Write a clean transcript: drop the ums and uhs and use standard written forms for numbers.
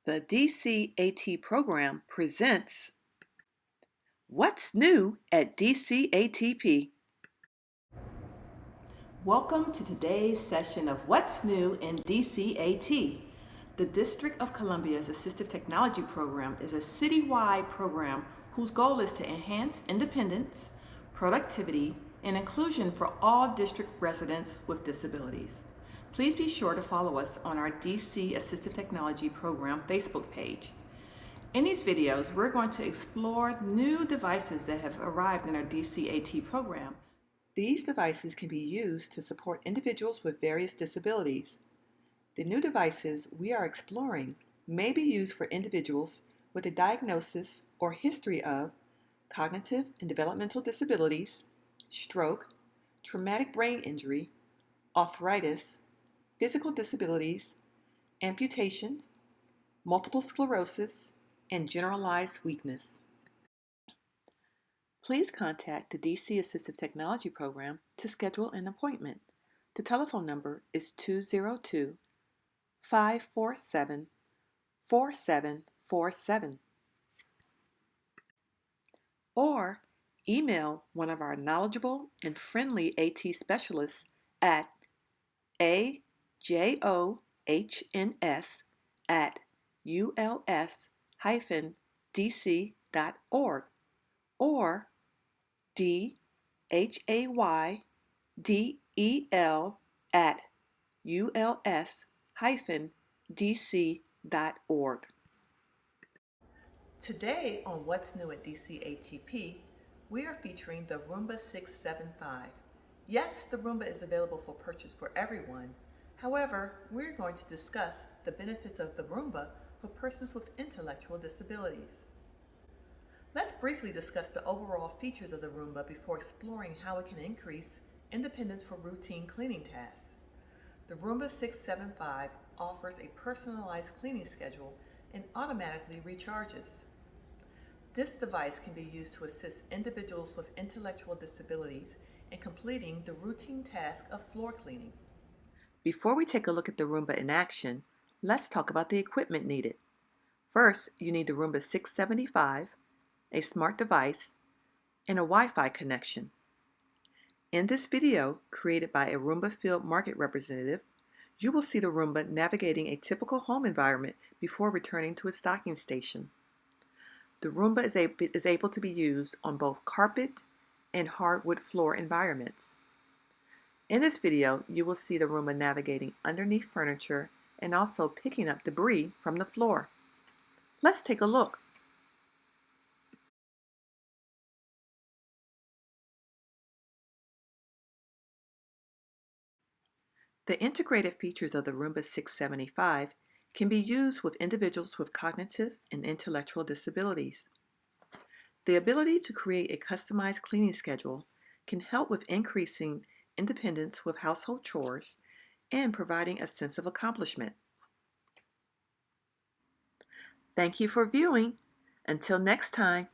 The DC AT program presents What's New at DCATP? Welcome to today's session of What's New in DCAT. The District of Columbia's Assistive Technology Program is a citywide program whose goal is to enhance independence, productivity, and inclusion for all district residents with disabilities. Please be sure to follow us on our DC Assistive Technology Program Facebook page. In these videos, we're going to explore new devices that have arrived in our DCAT program. These devices can be used to support individuals with various disabilities. The new devices we are exploring may be used for individuals with a diagnosis or history of cognitive and developmental disabilities, stroke, traumatic brain injury, arthritis, physical disabilities, amputations, multiple sclerosis, and generalized weakness. Please contact the DC Assistive Technology Program to schedule an appointment. The telephone number is 202-547-4747 or email one of our knowledgeable and friendly AT specialists at ajohns@uls-dc.org or DHAYDEL@uls-dc.org. Today on What's New at DCATP, we are featuring the Roomba 675. Yes, the Roomba is available for purchase for everyone. However, we're going to discuss the benefits of the Roomba for persons with intellectual disabilities. Let's briefly discuss the overall features of the Roomba before exploring how it can increase independence for routine cleaning tasks. The Roomba 675 offers a personalized cleaning schedule and automatically recharges. This device can be used to assist individuals with intellectual disabilities in completing the routine task of floor cleaning. Before we take a look at the Roomba in action, let's talk about the equipment needed. First, you need the Roomba 675, a smart device, and a Wi-Fi connection. In this video, created by a Roomba Field Market representative, you will see the Roomba navigating a typical home environment before returning to its docking station. The Roomba is able to be used on both carpet and hardwood floor environments. In this video, you will see the Roomba navigating underneath furniture and also picking up debris from the floor. Let's take a look. The integrated features of the Roomba 675 can be used with individuals with cognitive and intellectual disabilities. The ability to create a customized cleaning schedule can help with increasing independence with household chores and providing a sense of accomplishment. Thank you for viewing. Until next time.